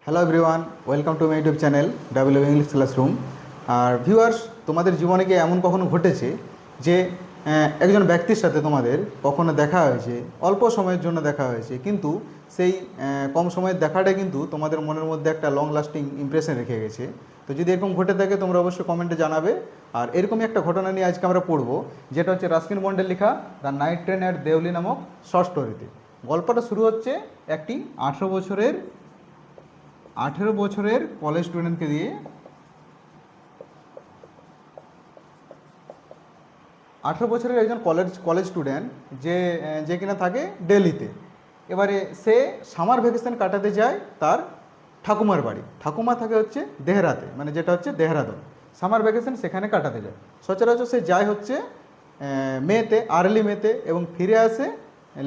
Hello everyone, welcome to my YouTube channel W English classroom. আর viewers, তোমাদের জীবনে কি এমন কখনো ঘটেছে যে একজন ব্যক্তির সাথে তোমাদের কখনো দেখা হয়েছে, অল্প সময়ের জন্য দেখা হয়েছে, কিন্তু সেই কম সময়ের দেখাটা কিন্তু তোমাদের মনের মধ্যে একটা লং লাস্টিং ইমপ্রেশন রেখে গেছে? তো যদি এরকম ঘটে থাকে তোমরা অবশ্যই কমেন্টে জানাবে। আর এরকমই একটা ঘটনা নিয়ে আজকে আমরা পড়বো, যেটা হচ্ছে রাস্কিন বন্ডের লেখা the night train at Deoli নামক শর্ট স্টোরিতে। গল্পটা শুরু হচ্ছে একটি 18 বছরের কলেজ স্টুডেন্টকে দিয়ে। 18 বছরের একজন কলেজ স্টুডেন্ট যে যে কিনা থাকে দিল্লিতে। এবারে সে সামার ভ্যাকেশন কাটাতে যায় তার ঠাকুমার বাড়ি। ঠাকুমা থাকে হচ্ছে দেহরাতে, মানে যেটা হচ্ছে দেহরাদুন। সামার ভ্যাকেশন সেখানে কাটাতে যায়। সচরাচর সে যায় হচ্ছে মেতে, আর্লি মেতে, এবং ফিরে আসে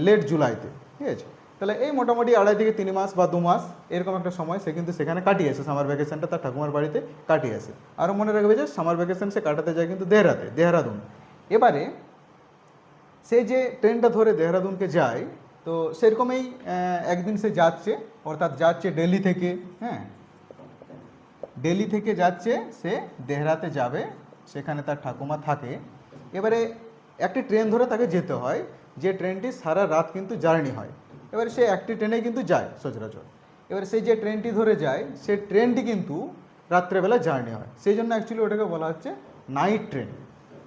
লেট জুলাইতে। ঠিক আছে, তাহলে এই মোটামুটি 2.5 থেকে 3 মাস বা 2 মাস এরকম একটা সময় সে কিন্তু সেখানে কাটিয়ে আসে। সামার ভ্যাকেশনটা তার ঠাকুমার বাড়িতে কাটিয়ে আসে। আরও মনে রাখবে যে সামার ভ্যাকেশন সে কাটাতে যায় কিন্তু দেহরাদুন। এবারে সে যে ট্রেনটা ধরে দেহরাদুনকে যায়, তো সেরকমই একদিন সে যাচ্ছে, অর্থাৎ যাচ্ছে দিল্লি থেকে। হ্যাঁ, দিল্লি থেকে যাচ্ছে সে দেহরাতে যাবে, সেখানে তার ঠাকুমা থাকে। এবারে একটি ট্রেন ধরে তাকে যেতে হয়, যে ট্রেনটি সারা রাত কিন্তু জার্নি হয়। এবারে সে একটি ট্রেনেই কিন্তু যায় সচরাচর। এবারে সেই যে ট্রেনটি ধরে যায়, সে ট্রেনটি কিন্তু রাত্রেবেলা জার্নি হয়, সেই জন্য অ্যাকচুয়ালি ওটাকে বলা হচ্ছে নাইট ট্রেন।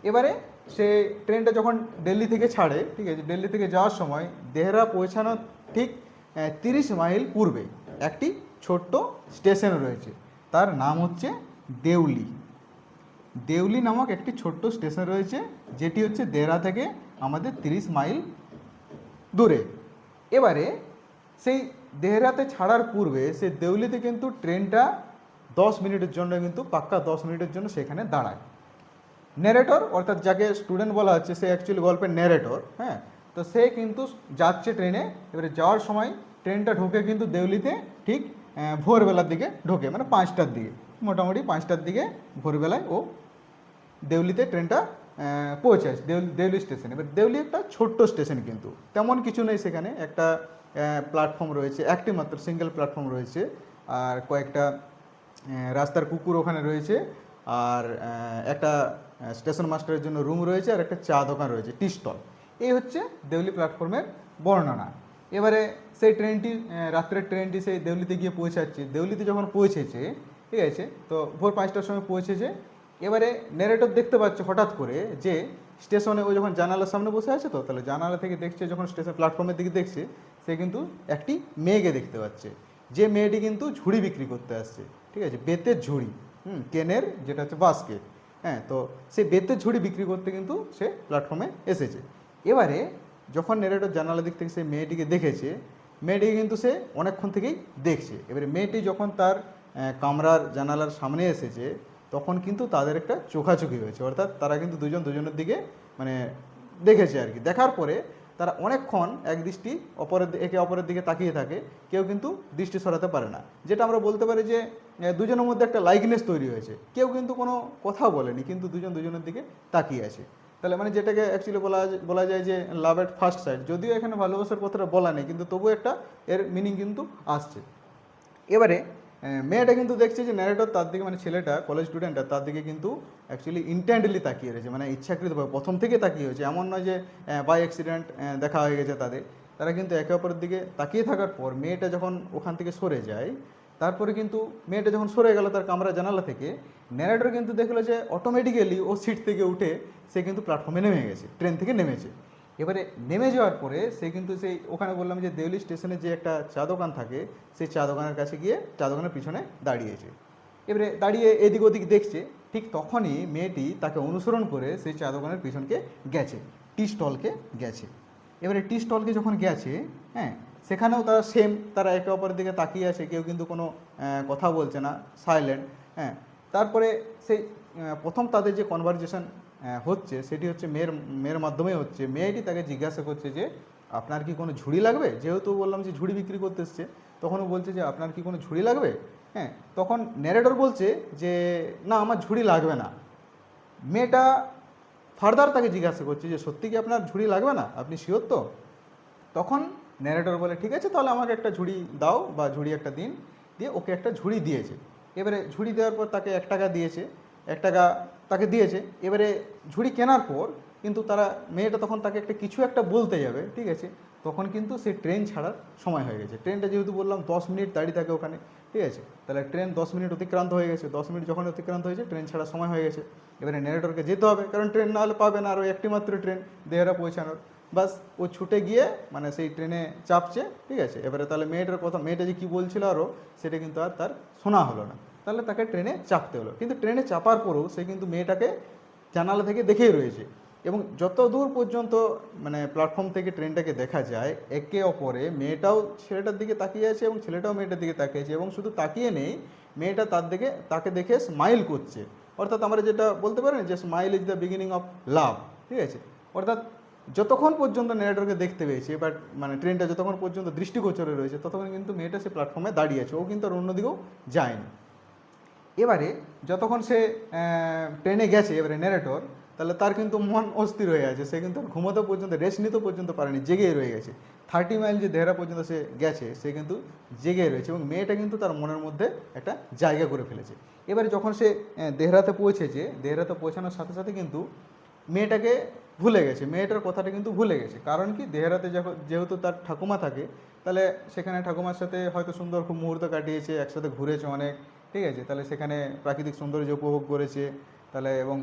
এবারে সে ট্রেনটা যখন দিল্লি থেকে ছাড়ে, ঠিক আছে, দিল্লি থেকে যাওয়ার সময় দেহরা পৌঁছানোর ঠিক 30 মাইল পূর্বে একটি ছোট্ট স্টেশন রয়েছে, তার নাম হচ্ছে দেউলি। দেউলি নামক একটি ছোট্ট স্টেশন রয়েছে, যেটি হচ্ছে দেহরা থেকে আমাদের 30 মাইল দূরে। এবারে সেই দেহরাতে ছাড়ার পূর্বে সে দেউলিতে কিন্তু ট্রেনটা 10 মিনিটের জন্য, কিন্তু পাক্কা 10 মিনিটের জন্য সেখানে দাঁড়ায়। ন্যারেটর, অর্থাৎ যাকে স্টুডেন্ট বলা হচ্ছে, সে অ্যাকচুয়ালি গল্পের ন্যারেটর। হ্যাঁ, তো সে কিন্তু যাচ্ছে ট্রেনে। এবারে যাওয়ার সময় ট্রেনটা ঢোকে কিন্তু দেউলিতে ঠিক ভোরবেলার দিকে ঢোকে, মানে 5টার দিকে, মোটামুটি 5টার দিকে ভোরবেলায় ও দেউলিতে ট্রেনটা পৌঁছায় দেউলি স্টেশনে। এবার দেউলি একটা ছোট্ট স্টেশন, কিন্তু তেমন কিছু নেই সেখানে। একটা প্ল্যাটফর্ম রয়েছে, একটি মাত্র সিঙ্গেল প্ল্যাটফর্ম রয়েছে, আর কয়েকটা রাস্তার কুকুর ওখানে রয়েছে, আর একটা স্টেশন মাস্টারের জন্য রুম রয়েছে, আর একটা চা দোকান রয়েছে, টি স্টল। এই হচ্ছে দেউলি প্ল্যাটফর্মের বর্ণনা। এবারে সেই ট্রেনটি, রাত্রের ট্রেনটি সেই দেউলিতে গিয়ে পৌঁছাচ্ছে। দেউলিতে যখন পৌঁছেছে, ঠিক আছে, তো ভোর 5টার সময় পৌঁছেছে। এবারে ন্যারেটর দেখতে পাচ্ছে হঠাৎ করে যে স্টেশনে ও যখন জানালার সামনে বসে আছে, তো তাহলে জানালা থেকে দেখছে, যখন স্টেশন প্ল্যাটফর্মের দিকে দেখছে, সে কিন্তু একটি মেয়েকে দেখতে পাচ্ছে, যে মেয়েটি কিন্তু ঝুড়ি বিক্রি করতে আসছে। ঠিক আছে, বেতের ঝুড়ি, কেনের, যেটা হচ্ছে বাস্কেট। হ্যাঁ, তো সে বেতের ঝুড়ি বিক্রি করতে কিন্তু সে প্ল্যাটফর্মে এসেছে। এবারে যখন ন্যারেটর জানালা দিক থেকে সে মেয়েটিকে দেখেছে, মেয়েটিকে কিন্তু সে অনেকক্ষণ থেকেই দেখছে। এবারে মেয়েটি যখন তার কামরার জানালার সামনে এসেছে, তখন কিন্তু তাদের একটা চোখাচোখি হয়েছে, অর্থাৎ তারা কিন্তু দুজন দুজনের দিকে মানে দেখেছে আর কি। দেখার পরে তারা অনেকক্ষণ এক দৃষ্টি একে অপরের দিকে তাকিয়ে থাকে, কেউ কিন্তু দৃষ্টি সরাতে পারে না। যেটা আমরা বলতে পারি যে দুজনের মধ্যে একটা লাইকনেস তৈরি হয়েছে। কেউ কিন্তু কোনো কথাও বলেনি, কিন্তু দুজন দুজনের দিকে তাকিয়ে আছে। তাহলে মানে যেটাকে অ্যাকচুয়ালি বলা যায় যে লাভ অ্যাট ফার্স্ট সাইট। যদিও এখানে ভালোবাসার কথাটা বলা নেই, কিন্তু তবু একটা এর মিনিং কিন্তু আসছে। এবারে মেয়েটা কিন্তু দেখছে যে ন্যারেটর তার দিকে, মানে ছেলেটা, কলেজ স্টুডেন্টটা তার দিকে কিন্তু অ্যাকচুয়ালি ইন্টেন্টলি তাকিয়ে রয়েছে, মানে ইচ্ছাকৃতভাবে প্রথম থেকে তাকিয়ে হয়েছে। এমন নয় যে বাই অ্যাক্সিডেন্ট দেখা হয়ে গেছে তাদের। তারা কিন্তু একে অপরের দিকে তাকিয়ে থাকার পর মেয়েটা যখন ওখান থেকে সরে যায়, তারপরে কিন্তু মেয়েটা যখন সরে গেল তার কামরা জানালা থেকে, ন্যারেটর কিন্তু দেখলো যে অটোমেটিক্যালি ও সিট থেকে উঠে সে কিন্তু প্ল্যাটফর্মে নেমে গেছে, ট্রেন থেকে নেমেছে। এবারে নেমে যাওয়ার পরে সে কিন্তু সেই ওখানে বললাম যে দেউলি স্টেশনে যে একটা চা দোকান থাকে, সেই চা দোকানের কাছে গিয়ে চা দোকানের পিছনে দাঁড়িয়েছে। এবারে দাঁড়িয়ে এদিক ওদিক দেখছে। ঠিক তখনই মেয়েটি তাকে অনুসরণ করে সেই চা দোকানের পিছনকে গেছে, টি স্টলকে গেছে। এবারে টি স্টলকে যখন গেছে, হ্যাঁ, সেখানেও তারা সেম, তারা একে অপরের দিকে তাকিয়ে আছে, কেউ কিন্তু কোনো কথা বলছে না, সাইলেন্ট। হ্যাঁ, তারপরে সেই প্রথম তাদের যে কনভারজেশন হচ্ছে, সেটি হচ্ছে মেয়ের মাধ্যমে হচ্ছে। মেয়েটি তাকে জিজ্ঞাসা করছে যে আপনার কি কোনো ঝুড়ি লাগবে, যেহেতু বললাম যে ঝুড়ি বিক্রি করতে এসছে, তখনও বলছে যে আপনার কি কোনো ঝুড়ি লাগবে। হ্যাঁ, তখন ন্যারেটর বলছে যে না, আমার ঝুড়ি লাগবে না। মেয়েটা ফার্দার তাকে জিজ্ঞাসা করছে যে সত্যি কি আপনার ঝুড়ি লাগবে না, আপনি শিওর তো? তখন ন্যারেটর বলে ঠিক আছে, তাহলে আমাকে একটা ঝুড়ি দাও, বা ঝুড়ি একটা দিন। দিয়ে ওকে একটা ঝুড়ি দিয়েছে। এবারে ঝুড়ি দেওয়ার পর তাকে 1 টাকা দিয়েছে, 1 টাকা তাকে দিয়েছে। এবারে ঝুড়ি কেনার পর কিন্তু মেয়েটা তখন তাকে কিছু একটা বলতে যাবে, ঠিক আছে, তখন কিন্তু সে ট্রেন ছাড়ার সময় হয়ে গেছে। ট্রেনটা যেহেতু বললাম 10 মিনিট দাঁড়িয়ে থাকে ওখানে, ঠিক আছে, তাহলে ট্রেন 10 মিনিট অতিক্রান্ত হয়ে গেছে। 10 মিনিট যখন অতিক্রান্ত হয়েছে, ট্রেন ছাড়ার সময় হয়ে গেছে। এবারে ন্যারেটরকে যেতে হবে, কারণ ট্রেন না হলে পাবে না, আর ওই একটি মাত্র ট্রেন দেহরা পৌঁছানোর। বাস ও ছুটে গিয়ে সেই ট্রেনে চাপছে, ঠিক আছে। এবারে তাহলে মেয়েটার কথা, মেয়েটা যে কী বলছিল আরও, সেটা কিন্তু আর তার শোনা হলো না। তাহলে তাকে ট্রেনে চাপতে হলো। কিন্তু ট্রেনে চাপার পরেও সে কিন্তু মেয়েটাকে জানালা থেকে দেখেই রয়েছে, এবং যত দূর পর্যন্ত প্ল্যাটফর্ম থেকে ট্রেনটাকে দেখা যায়, একে অপরে মেয়েটাও ছেলেটার দিকে তাকিয়ে আছে এবং ছেলেটাও মেয়েটার দিকে তাকিয়ে আছে, এবং শুধু তাকিয়ে নেই, মেয়েটা তাকে দেখে স্মাইল করছে। অর্থাৎ আমরা যেটা বলতে পারি যে smile is the beginning of love, ঠিক আছে। অর্থাৎ যতক্ষণ পর্যন্ত ন্যারেটরকে দেখতে পেয়েছে, বাট ট্রেনটা যতক্ষণ পর্যন্ত দৃষ্টিগোচরে রয়েছে, ততক্ষণ কিন্তু মেয়েটা সে প্ল্যাটফর্মে দাঁড়িয়ে আছে, ও কিন্তু আর অন্যদিকেও যায়নি। এবারে যতক্ষণ সে ট্রেনে গেছে, এবারে ন্যারেটর, তাহলে তার কিন্তু মন অস্থির হয়ে আছে। সে কিন্তু ঘুমোতে পর্যন্ত, রেস্ট নিতে পর্যন্ত পারেনি, জেগেই রয়ে গেছে। 30 মাইল যে দেহরা পর্যন্ত সে গেছে, সে কিন্তু জেগেই রয়েছে, এবং মেয়েটা কিন্তু তার মনের মধ্যে একটা জায়গা করে ফেলেছে। এবারে যখন সে দেহরাতে পৌঁছেছে, দেহরাতে পৌঁছানোর সাথে সাথে কিন্তু মেয়েটাকে ভুলে গেছে, মেয়েটার কথাটা কিন্তু ভুলে গেছে। কারণ কি, দেহরাতে যেহেতু তার ঠাকুমা থাকে, তাহলে সেখানে ঠাকুমার সাথে হয়তো সুন্দর খুব মুহূর্ত কাটিয়েছে, একসাথে ঘুরেছে অনেক, ঠিক আছে। তাহলে সেখানে প্রাকৃতিক সৌন্দর্য উপভোগ করেছে, তাহলে এবং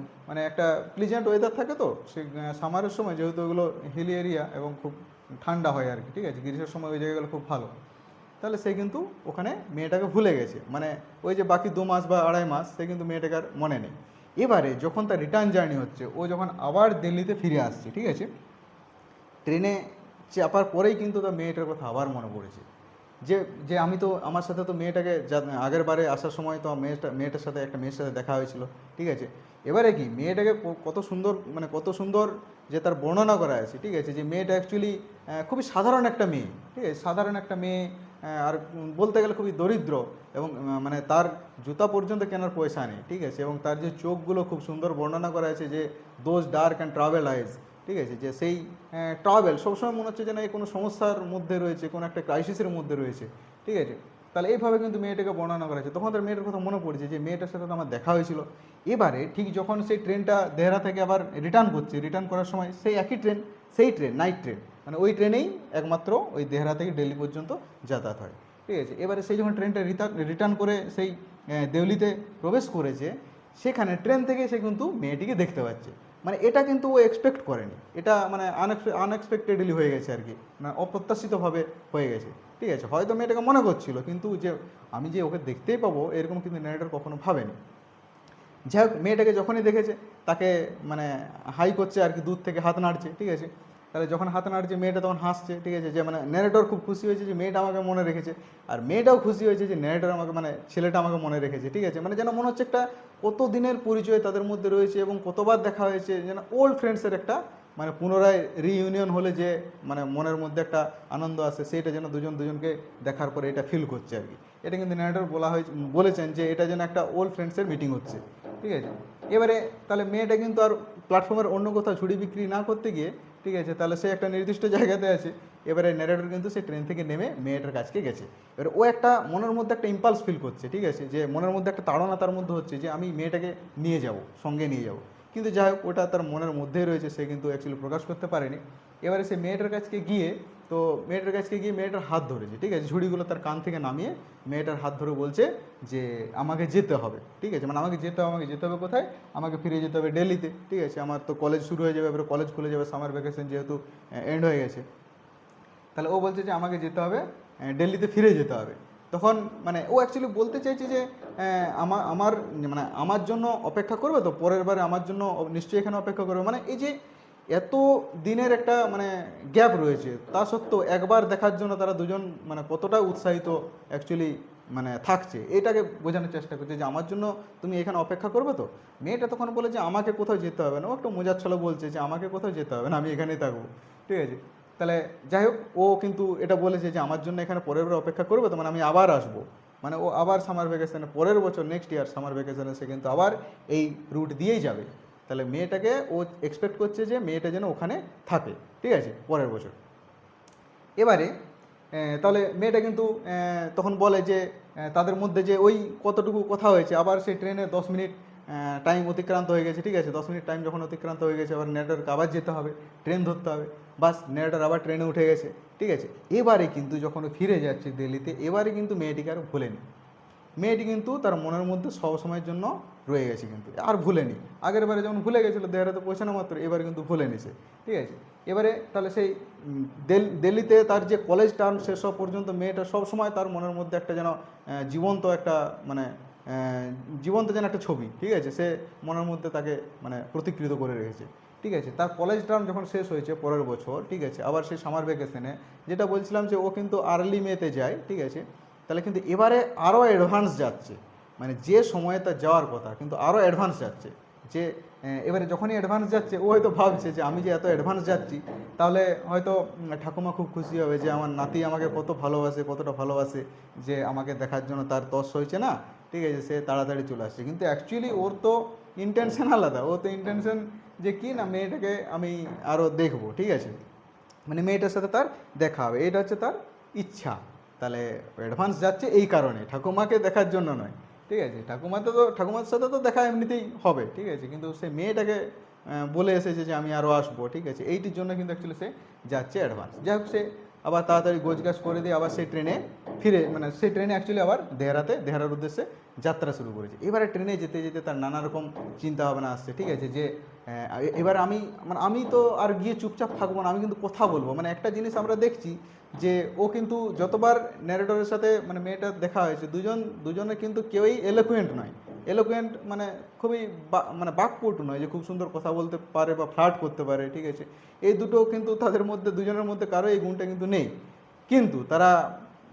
একটা প্লিজেন্ট ওয়েদার থাকে, তো সে সামারের সময় যেহেতু ওগুলো হিলি এরিয়া এবং খুব ঠান্ডা হয় আর কি, ঠিক আছে, গ্রীষ্মের সময় ওই জায়গাগুলো খুব ভালো। তাহলে সে কিন্তু ওখানে মেয়েটাকে ভুলে গেছে, ওই যে বাকি 2 মাস বা 2.5 মাস সে কিন্তু মেয়েটাকে আর মনে নেই। এবারে যখন তার রিটার্ন জার্নি হচ্ছে, ও যখন আবার দিল্লিতে ফিরে আসছে, ঠিক আছে, ট্রেনে চাপার পরেই কিন্তু তার মেয়েটার কথা আবার মনে পড়েছে, যে যে আমি তো, আমার সাথে তো মেয়েটাকে আগের বারে আসার সময় তো মেয়েটার সাথে একটা মেয়ের সাথে দেখা হয়েছিল, ঠিক আছে। এবারে কি মেয়েটাকে কত সুন্দর, কত সুন্দর যে তার বর্ণনা করা আছে, ঠিক আছে, যে মেয়েটা অ্যাকচুয়ালি খুবই সাধারণ একটা মেয়ে, ঠিক আছে, সাধারণ একটা মেয়ে, আর বলতে গেলে খুবই দরিদ্র, এবং তার জুতা পর্যন্ত কেনার পয়সা নেই, ঠিক আছে, এবং তার যে চোখগুলো খুব সুন্দর বর্ণনা করা আছে, যে দোজ ডার্ক অ্যান্ড ট্রাভেল আইজ, ঠিক আছে, যে সেই ট্রাভেল সবসময় মনে হচ্ছে যেন এই কোনো সমস্যার মধ্যে রয়েছে, কোনো একটা ক্রাইসিসের মধ্যে রয়েছে, ঠিক আছে। তাহলে এইভাবে কিন্তু মেয়েটাকে বর্ণনা করা হয়েছে। তখন তার মেয়েটার কথা মনে পড়ছে যে মেয়েটার সাথে তো আমার দেখা হয়েছিল। এবারে ঠিক যখন সেই ট্রেনটা দেহরা থেকে আবার রিটার্ন করার সময় সেই একই ট্রেন, সেই ট্রেন নাইট ট্রেন, ওই ট্রেনেই একমাত্র ওই দেহরা থেকে দিল্লি পর্যন্ত যাতায়াত হয়, ঠিক আছে। এবারে সেই যখন ট্রেনটা রিটার্ন করে সেই দেওলিতে প্রবেশ করেছে, সেখানে ট্রেন থেকে সে কিন্তু মেয়েটিকে দেখতে পাচ্ছে। এটা কিন্তু ও এক্সপেক্ট করেনি, এটা আনএক্সপেক্টেডলি হয়ে গেছে আর কি, অপ্রত্যাশিতভাবে হয়ে গেছে, ঠিক আছে। হয়তো মেয়েটাকে মনে করছিল, কিন্তু যে আমি যে ওকে দেখতেই পাবো এরকম কিন্তু ন্যারেটর কখনো ভাবেনি। যাই হোক, মেয়েটাকে যখনই দেখেছে তাকে হাই করছে আর কি, দূর থেকে হাত নাড়ছে, ঠিক আছে। তাহলে যখন হাত নাড়ছে, মেয়েটা তখন হাসছে, ঠিক আছে, যে ন্যারেটর খুব খুশি হয়েছে যে মেয়েটা আমাকে মনে রেখেছে, আর মেয়েটাও খুশি হয়েছে যে ন্যারেটর আমাকে, ছেলেটা আমাকে মনে রেখেছে, ঠিক আছে। যেন মনে হচ্ছে একটা কত দিনের পরিচয় তাদের মধ্যে রয়েছে, এবং কতবার দেখা হয়েছে, যেন ওল্ড ফ্রেন্ডসের একটা পুনরায় রিইউনিয়ন হলে যে মনের মধ্যে একটা আনন্দ আসে, সেইটা যেন দুজনকে দেখার পরে এটা ফিল করছে আর কি। এটা কিন্তু ন্যারেটর বলেছেন যে এটা যেন একটা ওল্ড ফ্রেন্ডসের মিটিং হচ্ছে, ঠিক আছে। এবারে তাহলে মেয়েটা কিন্তু আর প্ল্যাটফর্মের অন্য কোথাও ঝুড়ি বিক্রি না করতে গিয়ে, ঠিক আছে, তাহলে সে একটা নির্দিষ্ট জায়গাতে আছে। এবারে ন্যারেটর কিন্তু সে ট্রেন থেকে নেমে মেয়েটার কাছকে গেছে। এবারে ও একটা মনের মধ্যে একটা ইম্পালস ফিল করছে, ঠিক আছে, যে মনের মধ্যে একটা তাড়না তার মধ্যে হচ্ছে যে আমি মেয়েটাকে নিয়ে যাব, সঙ্গে নিয়ে যাব। কিন্তু যাই হোক, ওটা তার মনের মধ্যেই রয়েছে, সে কিন্তু অ্যাকচুয়ালি প্রকাশ করতে পারেনি। এবারে সে মেয়েটার কাছকে গিয়ে মেয়েটার হাত ধরেছে, ঠিক আছে, ঝুড়িগুলো তার কান থেকে নামিয়ে মেয়েটার হাত ধরে বলছে যে আমাকে যেতে হবে, ঠিক আছে, আমাকে যেতে হবে কোথায়, আমাকে ফিরে যেতে হবে দিল্লিতে, ঠিক আছে। আমার তো কলেজ শুরু হয়ে যাবে, এবারে কলেজ খুলে যাবে, সামার ভ্যাকেশন যেহেতু এন্ড হয়ে গেছে। তাহলে ও বলছে যে আমাকে যেতে হবে, দিল্লিতে ফিরে যেতে হবে। তখন ও অ্যাকচুয়ালি বলতে চাইছে যে আমার জন্য অপেক্ষা করবে তো, পরের বারে আমার জন্য নিশ্চয়ই এখানে অপেক্ষা করবে। এই যে এত দিনের একটা গ্যাপ রয়েছে, তা সত্ত্বেও একবার দেখার জন্য তারা দুজন কতটা উৎসাহিত অ্যাকচুয়ালি থাকছে, এটাকে বোঝানোর চেষ্টা করছে যে আমার জন্য তুমি এখানে অপেক্ষা করবে তো। মেয়েটা তখন বলে যে আমাকে কোথাও যেতে হবে না, ও একটু মজার ছলে বলছে যে আমাকে কোথাও যেতে হবে না, আমি এখানেই থাকবো, ঠিক আছে। তাহলে যাই হোক, ও কিন্তু এটা বলেছে যে আমার জন্য এখানে পরের বার অপেক্ষা করবে তো, আমি আবার আসবো। ও আবার সামার ভ্যাকেশনে, পরের বছর নেক্সট ইয়ার সামার ভ্যাকেশনে সে কিন্তু আবার এই রুট দিয়েই যাবে। তাহলে মেয়েটাকে ও এক্সপেক্ট করছে যে মেয়েটা যেন ওখানে থাকে, ঠিক আছে, পরের বছর। এবারে তাহলে মেয়েটা কিন্তু তখন বলে যে তাদের মধ্যে যে ওই কতটুকু কথা হয়েছে, আবার সেই ট্রেনে 10 মিনিট টাইম অতিক্রান্ত হয়ে গেছে, ঠিক আছে, 10 মিনিট টাইম যখন অতিক্রান্ত হয়ে গেছে, আবার নেটওয়ার্ক আবার যেতে হবে, ট্রেন ধরতে হবে, বাস নেটওয়ার্ক আবার ট্রেনে উঠে গেছে, ঠিক আছে। এবারে কিন্তু যখন ও ফিরে যাচ্ছে দিল্লিতে, এবারে কিন্তু মেয়েটিকে আর ভোলেনি। মেয়েটি কিন্তু তার মনের মধ্যে সব সময়ের জন্য রয়ে গেছে, কিন্তু আর ভুলেনি। আগের বারে যেমন ভুলে গেছিলো দেহরাতে পৌঁছানো মাত্র, এবারে কিন্তু ভুলেনি সে, ঠিক আছে। এবারে তাহলে সেই দিল্লিতে তার যে কলেজ টার্ম শেষ হওয়া পর্যন্ত মেয়েটা সব সময় তার মনের মধ্যে একটা যেন জীবন্ত একটা মানে জীবন্ত যেন একটা ছবি, ঠিক আছে, সে মনের মধ্যে তাকে মানে প্রতিকৃত করে রেখেছে, ঠিক আছে। তার কলেজ টার্ম যখন শেষ হয়েছে পরের বছর, ঠিক আছে, আবার সেই সামার ভ্যাকেশনে যেটা বলছিলাম যে ও কিন্তু আর্লি মেতে যায়, ঠিক আছে, তাহলে কিন্তু এবারে আরও অ্যাডভান্স যাচ্ছে, মানে যে সময়ে তার যাওয়ার কথা কিন্তু আরও অ্যাডভান্স যাচ্ছে। যে এবারে যখনই অ্যাডভান্স যাচ্ছে, ও হয়তো ভাবছে যে আমি যে এত অ্যাডভান্স যাচ্ছি, তাহলে হয়তো ঠাকুমা খুব খুশি হবে যে আমার নাতি আমাকে কত ভালোবাসে, কতটা ভালোবাসে, যে আমাকে দেখার জন্য তার তস হয়েছে না, ঠিক আছে, সে তাড়াতাড়ি চলে আসছে। কিন্তু অ্যাকচুয়ালি ওর তো ইন্টেনশন আলাদা, ও তো ইন্টেনশন যে কি না মেয়েটাকে আমি আরও দেখবো, ঠিক আছে, মানে মেয়েটার সাথে তার দেখা হবে, এটা হচ্ছে তার ইচ্ছা। তাহলে অ্যাডভান্স যাচ্ছে এই কারণে, ঠাকুমাকে দেখার জন্য নয়, ঠিক আছে। ঠাকুমার সাথে তো দেখা এমনিতেই হবে, ঠিক আছে, কিন্তু সে মেয়েটাকে বলে এসেছে যে আমি আরও আসবো, ঠিক আছে, এইটির জন্য কিন্তু অ্যাকচুয়ালি সে যাচ্ছে অ্যাডভান্স। যাই হোক, সে আবার তাড়াতাড়ি গোছগাছ করে দিয়ে আবার সেই ট্রেনে ফিরে, মানে সেই ট্রেনে অ্যাকচুয়ালি আবার দেহরার উদ্দেশ্যে যাত্রা শুরু করেছে। এবারে ট্রেনে যেতে যেতে তার নানা রকম চিন্তা ভাবনা আসছে, ঠিক আছে, যে এবার আমি তো আর গিয়ে চুপচাপ থাকবো না, আমি কিন্তু কথা বলবো। মানে একটা জিনিস আমরা দেখছি যে ও কিন্তু যতবার ন্যারেটরের সাথে মানে মেয়েটা দেখা হয়েছে, দুজনে কিন্তু কেউই এলোকুয়েন্ট নয়। এলোকুয়েন্ট মানে খুবই মানে বাকপটু নয় যে খুব সুন্দর কথা বলতে পারে বা ফ্লার্ট করতে পারে, ঠিক আছে, এই দুটো কিন্তু তাদের মধ্যে দুজনের মধ্যে কারো এই গুণটা কিন্তু নেই। কিন্তু তারা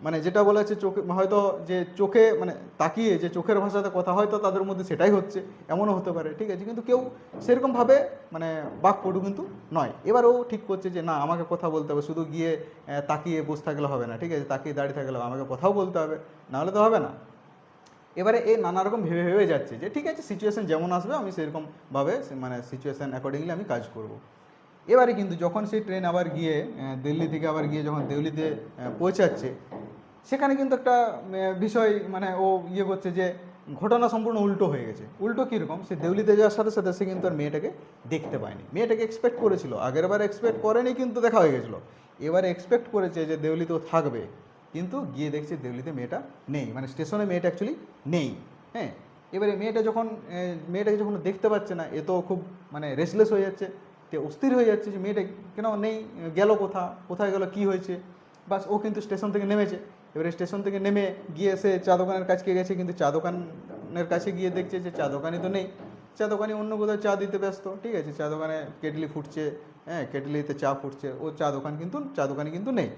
মানে যেটা বলা হচ্ছে চোখে হয়তো যে চোখে মানে তাকিয়ে যে চোখের ভাষাতে কথা হয়তো তাদের মধ্যে সেটাই হচ্ছে, এমনও হতে পারে, ঠিক আছে, কিন্তু কেউ সেরকমভাবে মানে বাকপটু কিন্তু নয়। এবার ও ঠিক করছে যে না, আমাকে কথা বলতে হবে, শুধু গিয়ে তাকিয়ে বসে থাকলে হবে না, ঠিক আছে, তাকিয়ে দাঁড়িয়ে থাকলে আমাকে কথাও বলতে হবে, নাহলে তো হবে না। এবারে এ নানা রকম ভেবে ভেবে যাচ্ছে যে ঠিক আছে, সিচুয়েশান যেমন আসবে আমি সেরকমভাবে মানে সিচুয়েশান অ্যাকর্ডিংলি আমি কাজ করব। এবারে কিন্তু যখন সেই ট্রেন আবার গিয়ে দিল্লি থেকে আবার গিয়ে যখন দিল্লিতে পৌঁছাচ্ছে, সেখানে কিন্তু একটা বিষয় মানে ও করছে যে ঘটনা সম্পূর্ণ উল্টো হয়ে গেছে। উল্টো কীরকম, সে দেউলিতে যাওয়ার সাথে সাথে সে কিন্তু আর মেয়েটাকে দেখতে পায়নি। মেয়েটাকে এক্সপেক্ট করেছিল, আগের বার এক্সপেক্ট করেনি কিন্তু দেখা হয়ে গেছিলো। এবারে এক্সপেক্ট করেছে যে দেউলিতেও থাকবে, কিন্তু গিয়ে দেখছে দেউলিতে মেয়েটা নেই, মানে স্টেশনে মেয়েটা অ্যাকচুয়ালি নেই। হ্যাঁ, এবারে মেয়েটাকে যখন দেখতে পাচ্ছে না, এ তো খুব মানে রেসলেস হয়ে যাচ্ছে, তে অস্থির হয়ে যাচ্ছে যে মেয়েটা কেন নেই, গেল কোথায় গেল, কী হয়েছে। বাস ও কিন্তু স্টেশন থেকে নেমেছে। এবারে স্টেশন থেকে নেমে গিয়ে সে চা দোকানের কাছে গেছে, কিন্তু চা দোকানের কাছে গিয়ে দেখছে যে চা দোকানই তো নেই, চা দোকানি অন্য কোথাও চা দিতে ব্যস্ত, ঠিক আছে, চা দোকানে কেটলি ফুটছে, হ্যাঁ, কেটলিতে চা ফুটছে, ও চা দোকানি কিন্তু নেই।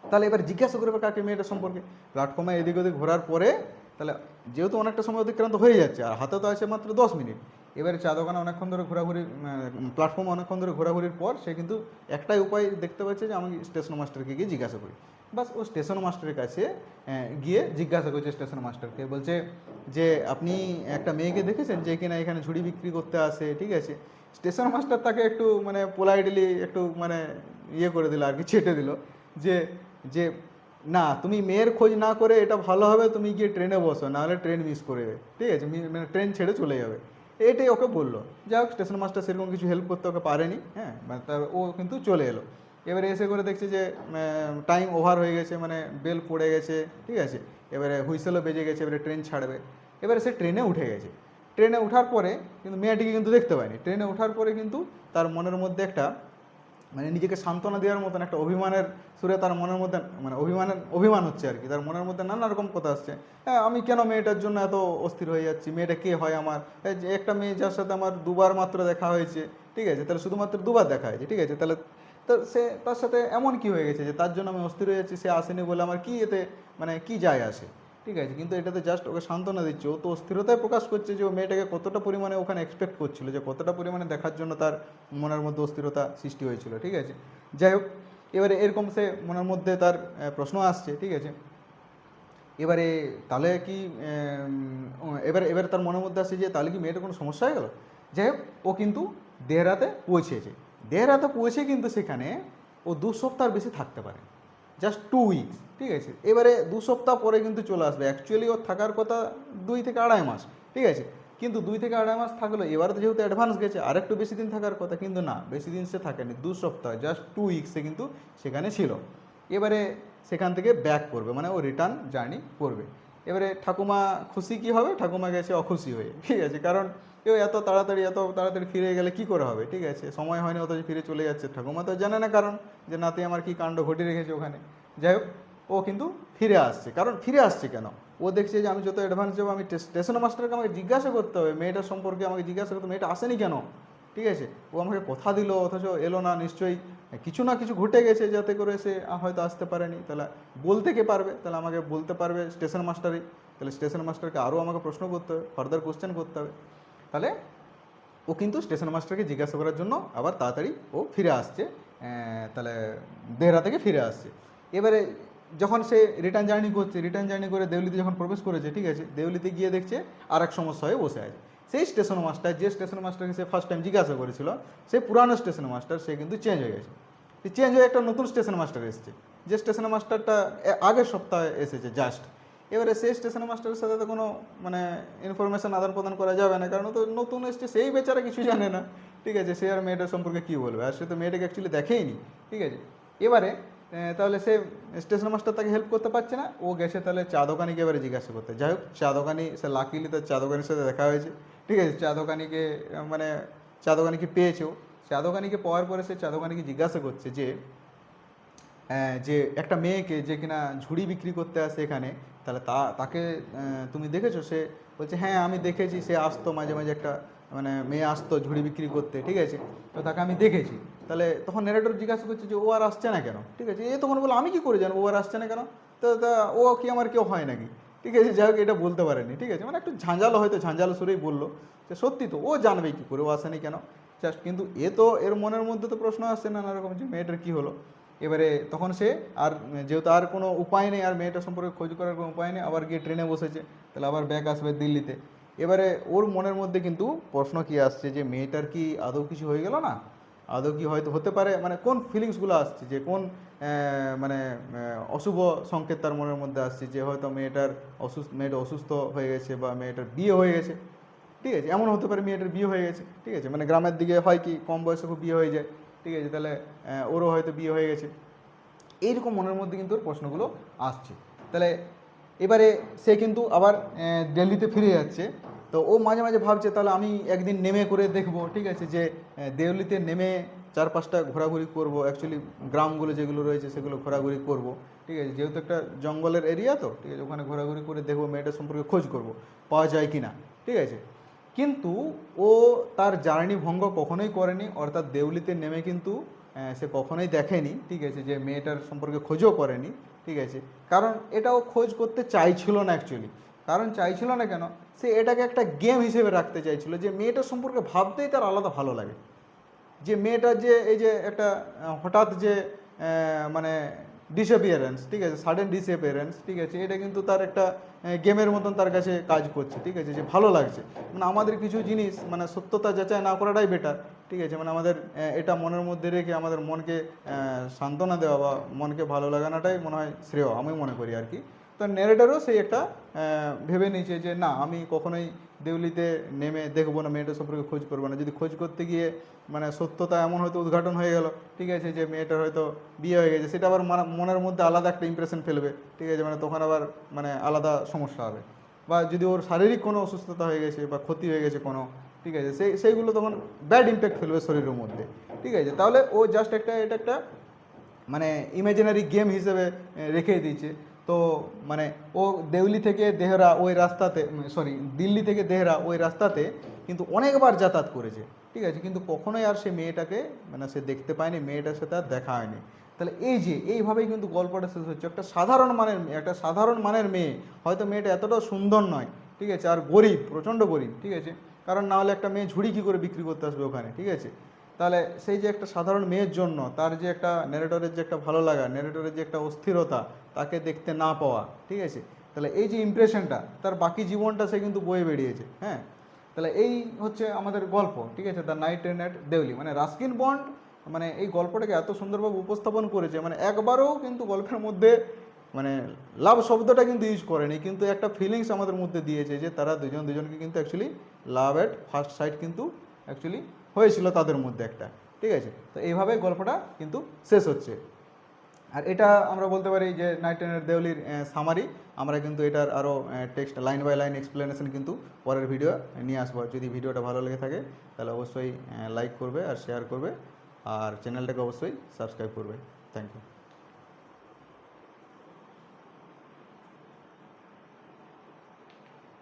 তাহলে এবার জিজ্ঞাসা করবে কাকে, মেয়েটা সম্পর্কে। প্ল্যাটফর্মে এদিক ওদিক ঘোরার পরে তাহলে যেহেতু অনেকটা সময় অতিক্রান্ত হয়ে যাচ্ছে, আর হাতে তো আছে মাত্র 10 মিনিট, এবারে চা দোকানে অনেকক্ষণ ধরে ঘোরাঘুরি, প্ল্যাটফর্মে অনেকক্ষণ ধরে ঘোরাঘুরির পর সে কিন্তু একটাই উপায় দেখতে পাচ্ছে যে আমি স্টেশন মাস্টারকে গিয়ে জিজ্ঞাসা করি। বাস ও স্টেশন মাস্টারের কাছে গিয়ে জিজ্ঞাসা করছে স্টেশন মাস্টারকে, বলছে যে আপনি একটা মেয়েকে দেখেছেন যে কিনা এখানে ঝুড়ি বিক্রি করতে আসে, ঠিক আছে। স্টেশন মাস্টার তাকে একটু মানে পোলাইটলি একটু মানে করে দিল আর কি, ছেটে দিল যে যে না, তুমি মেয়ের খোঁজ না করে এটা ভালো হবে তুমি গিয়ে ট্রেনে বসো, নাহলে ট্রেন মিস করবে, ঠিক আছে, মানে ট্রেন ছেড়ে চলে যাবে, এটাই ওকে বললো। যাই হোক, স্টেশন মাস্টার সেরকম কিছু হেল্প করতে ওকে পারেনি, হ্যাঁ, মানে তার ও কিন্তু চলে এলো। এবারে এসে করে দেখছে যে টাইম ওভার হয়ে গেছে, মানে বেল পড়ে গেছে, ঠিক আছে, এবারে হুইসেলও বেজে গেছে, এবারে ট্রেন ছাড়বে। এবারে সে ট্রেনে উঠে গেছে। ট্রেনে ওঠার পরে কিন্তু মেয়েটিকে কিন্তু দেখতে পায়নি। ট্রেনে ওঠার পরে কিন্তু তার মনের মধ্যে একটা মানে নিজেকে সান্ত্বনা দেওয়ার মতন একটা অভিমানের সুরে তার মনের মধ্যে মানে অভিমান হচ্ছে আর কি, তার মনের মধ্যে নানা রকম কথা আসছে। হ্যাঁ, আমি কেন মেয়েটার জন্য এত অস্থির হয়ে যাচ্ছি, মেয়েটা কে হয় আমার, যে একটা মেয়ে যার সাথে আমার দুবার মাত্র দেখা হয়েছে, ঠিক আছে, তাহলে শুধুমাত্র দুবার দেখা হয়েছে, ঠিক আছে, তাহলে তো সে তার সাথে এমন কি হয়ে গেছে যে তার জন্য আমি অস্থির হয়ে যাচ্ছি, সে আসেনি বলে আমার কি এতে মানে কি যায় আসে, ঠিক আছে। কিন্তু এটাতে জাস্ট ওকে সান্ত্বনা দিচ্ছে, ও তো অস্থিরতায় প্রকাশ করছে যে ও মেয়েটাকে কতটা পরিমাণে ওখানে এক্সপেক্ট করছিল, যে কতটা পরিমাণে দেখার জন্য তার মনের মধ্যে অস্থিরতা সৃষ্টি হয়েছিল, ঠিক আছে। যাই হোক, এবারে এরকম সে মনের মধ্যে তার প্রশ্ন আসছে, ঠিক আছে। এবারে তাহলে কি এবারে তার মনের মধ্যে আসছে যে তাহলে কি মেয়েটার কোনো সমস্যা হয়ে গেল। যাই হোক, ও কিন্তু দেহরাতে পৌঁছেছে। দেহরাতে পৌঁছে কিন্তু সেখানে ও 2 সপ্তাহ বেশি থাকতে পারে। জাস্ট 2 উইকস, ঠিক আছে। এবারে 2 সপ্তাহ পরে কিন্তু চলে আসবে, অ্যাকচুয়ালি ওর থাকার কথা 2 থেকে 2.5 মাস, ঠিক আছে। কিন্তু 2 থেকে 2.5 মাস থাকলো, এবারে তো যেহেতু অ্যাডভান্স গেছে আর একটু বেশি দিন থাকার কথা, কিন্তু না, বেশি দিন সে থাকেনি, 2 সপ্তাহ, জাস্ট 2 উইকসে কিন্তু সেখানে ছিল। এবারে সেখান থেকে ব্যাক করবে, মানে ও রিটার্ন জার্নি করবে। এবারে ঠাকুমা খুশি কি হবে, ঠাকুমা গেছে অখুশি হয়ে, ঠিক আছে। কারণ এত তাড়াতাড়ি ফিরে গেলে কি করে হবে, ঠিক আছে, সময় হয়নি অথচ ফিরে চলে যাচ্ছে। ঠাকুমা তো জানে না কারণ, যে নাতি আমার কি কাণ্ড ঘটে রেখেছে ওখানে। যাই হোক, ও কিন্তু ফিরে আসছে। কারণ ফিরে আসছে কেন, ও দেখছে যে আমি যত অ্যাডভান্স যাবো, আমি স্টেশন মাস্টারকে আমাকে জিজ্ঞাসা করতে হবে, মেয়েটার সম্পর্কে আমাকে জিজ্ঞাসা করতে হবে, মেয়েটা আসেনি কেন, ঠিক আছে। ও আমাকে কথা দিল অথচ এলো না, নিশ্চয়ই কিছু না কিছু ঘটে গেছে যাতে করে সে হয়তো আসতে পারেনি। তাহলে বলতে কে পারবে, তাহলে আমাকে বলতে পারবে স্টেশন মাস্টারই। তাহলে স্টেশন মাস্টারকে আরও আমাকে প্রশ্ন করতে হবে, ফার্দার কোশ্চেন করতে হবে। তাহলে ও কিন্তু স্টেশন মাস্টারকে জিজ্ঞাসা করার জন্য আবার তাড়াতাড়ি ও ফিরে আসছে, তাহলে দেহরা থেকে ফিরে আসছে। এবারে যখন সে রিটার্ন জার্নি করছে, রিটার্ন জার্নি করে দেউলিতে যখন প্রবেশ করেছে, ঠিক আছে, দেউলিতে গিয়ে দেখছে আর এক সমস্যা হয়ে বসে আছে। সেই স্টেশন মাস্টার, যে স্টেশন মাস্টারকে সে ফার্স্ট টাইম জিজ্ঞাসা করেছিল, সেই পুরানো স্টেশন মাস্টার, সে কিন্তু চেঞ্জ হয়ে গেছে। চেঞ্জ হয়ে একটা নতুন স্টেশন মাস্টার এসেছে, যে স্টেশন মাস্টারটা আগের সপ্তাহে এসেছে জাস্ট। এবারে সেই স্টেশন মাস্টারের সাথে তো কোনো মানে ইনফরমেশান আদান প্রদান করা যাবে না, কারণ তো নতুন এসছে, সেই বেচারা কিছু জানে না, ঠিক আছে। সে আর মেয়েটার সম্পর্কে কী বলবে, আর সে তো মেয়েটাকে অ্যাকচুয়ালি দেখেইনি, ঠিক আছে। এবারে তাহলে সে স্টেশন মাস্টার তাকে হেল্প করতে পারছে না, ও গেছে তাহলে চা দোকানিকে এবারে জিজ্ঞাসা করতে। যাই হোক, চা দোকানি, সে লাকিলি তার চা দোকানির সাথে দেখা হয়েছে, ঠিক আছে। চা দোকানিকে মানে চা দোকানিকে পেয়েছে ও। চা দোকানিকে পাওয়ার পরে সে চা দোকানিকে জিজ্ঞাসা করছে যে একটা মেয়েকে যে কিনা ঝুড়ি বিক্রি করতে আসে এখানে, তাহলে তাকে তুমি দেখেছো? সে বলছে হ্যাঁ আমি দেখেছি, সে আসতো মাঝে মাঝে, একটা মানে মেয়ে আসতো ঝুড়ি বিক্রি করতে, ঠিক আছে, তো তাকে আমি দেখেছি। তাহলে তখন ন্যারেটর জিজ্ঞাসা করছে যে ও আর আসছে না কেন, ঠিক আছে। এ তখন বলে আমি কি করে জানবো ও আর আসছে না কেন, তো তা ও কি আমার কেউ হয় নাকি, ঠিক আছে। যাই হোক, এটা বলতে পারেনি, ঠিক আছে, মানে একটু ঝাঁঝালো, হয়তো ঝাঁঝালো সুরেই বললো যে সত্যি তো, ও জানবে কী করে ও আসেনি কেন, জাস্ট। কিন্তু এর মনের মধ্যে তো প্রশ্ন আসছে নানা রকম, যে মেয়েটার কী হলো। এবারে তখন সে আর, যেহেতু আর কোনো উপায় নেই, আর মেয়েটার সম্পর্কে খোঁজ করার কোনো উপায় নেই, আবার গিয়ে ট্রেনে বসেছে, তাহলে আবার ব্যাক আসবে দিল্লিতে। এবারে ওর মনের মধ্যে কিন্তু প্রশ্ন কী আসছে, যে মেয়েটার কি আদৌ কিছু হয়ে গেল না, আদৌ কি হয়তো হতে পারে, মানে কোন ফিলিংসগুলো আসছে, যে কোন মানে অশুভ সংকেত তার মনের মধ্যে আসছে, যে হয়তো মেয়েটা অসুস্থ হয়ে গেছে, বা মেয়েটার বিয়ে হয়ে গেছে, ঠিক আছে। এমন হতে পারে মেয়েটার বিয়ে হয়ে গেছে, ঠিক আছে, মানে গ্রামের দিকে হয় কি কম বয়সে খুব বিয়ে হয়ে যায়, ঠিক আছে। তাহলে ওরও হয়তো বিয়ে হয়ে গেছে, এইরকম মনের মধ্যে কিন্তু ওর প্রশ্নগুলো আসছে। তাহলে এবারে সে কিন্তু আবার দিল্লিতে ফিরে যাচ্ছে। তো ও মাঝে মাঝে ভাবছে তাহলে আমি একদিন নেমে করে দেখব, ঠিক আছে, যে দিল্লিতে নেমে চারপাশটা ঘোরাঘুরি করব, অ্যাকচুয়ালি গ্রামগুলো যেগুলো রয়েছে সেগুলো ঘোরাঘুরি করব, ঠিক আছে। যেহেতু একটা জঙ্গলের এরিয়া, তো ঠিক আছে, ওখানে ঘোরাঘুরি করে দেখবো, মেয়েটার সম্পর্কে খোঁজ করব, পাওয়া যায় কি না, ঠিক আছে। কিন্তু ও তার জার্নি ভঙ্গ কখনোই করেনি, অর্থাৎ দেউলিতে নেমে কিন্তু সে কখনোই দেখেনি, ঠিক আছে, যে মেয়েটার সম্পর্কে খোঁজও করেনি, ঠিক আছে। কারণ এটাও খোঁজ করতে চাইছিল না অ্যাকচুয়ালি। কারণ চাইছিল না কেন, সে এটাকে একটা গেম হিসেবে রাখতে চাইছিল, যে মেয়েটার সম্পর্কে ভাবতেই তার আলাদা ভালো লাগে। যে মেয়েটার যে এই যে একটা হঠাৎ যে মানে ডিসঅ্যাপিয়ারেন্স, ঠিক আছে, সাডেন ডিসঅ্যাপিয়ারেন্স, ঠিক আছে, এটা কিন্তু তার একটা গেমের মতন তার কাছে কাজ করছে, ঠিক আছে, যে ভালো লাগছে। মানে আমাদের কিছু জিনিস মানে সত্যতা যাচাই না করাটাই বেটার, ঠিক আছে, মানে আমাদের এটা মনের মধ্যে রেখে আমাদের মনকে সান্ত্বনা দেওয়া বা মনকে ভালো লাগানোটাই মনে হয় শ্রেয়, আমি মনে করি আর কি। তো ন্যারেটারও সেই একটা ভেবে নিয়েছে যে না, আমি কখনোই দেউলিতে নেমে দেখবো না, মেয়েটার সম্পর্কে খোঁজ করবো না। যদি খোঁজ করতে গিয়ে মানে সত্যতা এমন হয়তো উদ্ঘাটন হয়ে গেল, ঠিক আছে, যে মেয়েটার হয়তো বিয়ে হয়ে গেছে, সেটা আবার মনের মধ্যে আলাদা একটা ইমপ্রেশন ফেলবে, ঠিক আছে, মানে তখন আবার মানে আলাদা সমস্যা হবে। বা যদি ওর শারীরিক কোনো অসুস্থতা হয়ে গেছে বা ক্ষতি হয়ে গেছে কোনো, ঠিক আছে, সেইগুলো তখন ব্যাড ইম্প্যাক্ট ফেলবে শরীরের মধ্যে, ঠিক আছে। তাহলে ও জাস্ট এটা একটা মানে ইমাজিনারি গেম হিসেবে রেখে দিয়েছে। তো মানে ও দেউলি থেকে দেহরা ওই রাস্তাতে, সরি, দিল্লি থেকে দেহরা ওই রাস্তাতে কিন্তু অনেকবার যাতায়াত করেছে, ঠিক আছে, কিন্তু কখনোই আর সে মেয়েটাকে মানে সে দেখতে পায়নি, মেয়েটার সাথে আর দেখা হয়নি। তাহলে এইভাবেই কিন্তু গল্পটা শেষ হচ্ছে। একটা সাধারণ মানের মেয়ে, হয়তো মেয়েটা এতটাও সুন্দর নয়, ঠিক আছে, আর গরিব, প্রচণ্ড গরিব, ঠিক আছে, কারণ না হলে একটা মেয়ে ঝুড়ি কী করে বিক্রি করতে আসবে ওখানে, ঠিক আছে। তাহলে সেই যে একটা সাধারণ মেয়ের জন্য তার যে একটা ন্যারেটরের যে একটা ভালো লাগা, ন্যারেটরের যে একটা অস্থিরতা, তাকে দেখতে না পাওয়া, ঠিক আছে, তাহলে এই যে ইমপ্রেশনটা তার বাকি জীবনটা সে কিন্তু বয়ে বেরিয়েছে। হ্যাঁ, তাহলে এই হচ্ছে আমাদের গল্প, ঠিক আছে, the night and at Deoli, মানে রাস্কিন বন্ড মানে এই গল্পটাকে এত সুন্দরভাবে উপস্থাপন করেছে, মানে একবারও কিন্তু গল্পের মধ্যে মানে লাভ শব্দটা কিন্তু ইউজ করেনি, কিন্তু একটা ফিলিংস আমাদের মধ্যে দিয়েছে যে তারা দুজন দুজনকে কিন্তু actually love at first sight কিন্তু অ্যাকচুয়ালি হয়েছিল তাদের মধ্যে একটা। ঠিক আছে, তো এইভাবে গল্পটা কিন্তু শেষ হচ্ছে। আর এটা আমরা বলতে পারি যে নাইট ট্রেনের দেউলির সামারি। আমরা কিন্তু এটার আরও text line by line explanation কিন্তু পরের ভিডিও নিয়ে আসবো। যদি ভিডিওটা ভালো লেগে থাকে তাহলে অবশ্যই লাইক করবে আর শেয়ার করবে, আর চ্যানেলটাকে অবশ্যই সাবস্ক্রাইব করবে। Thank you.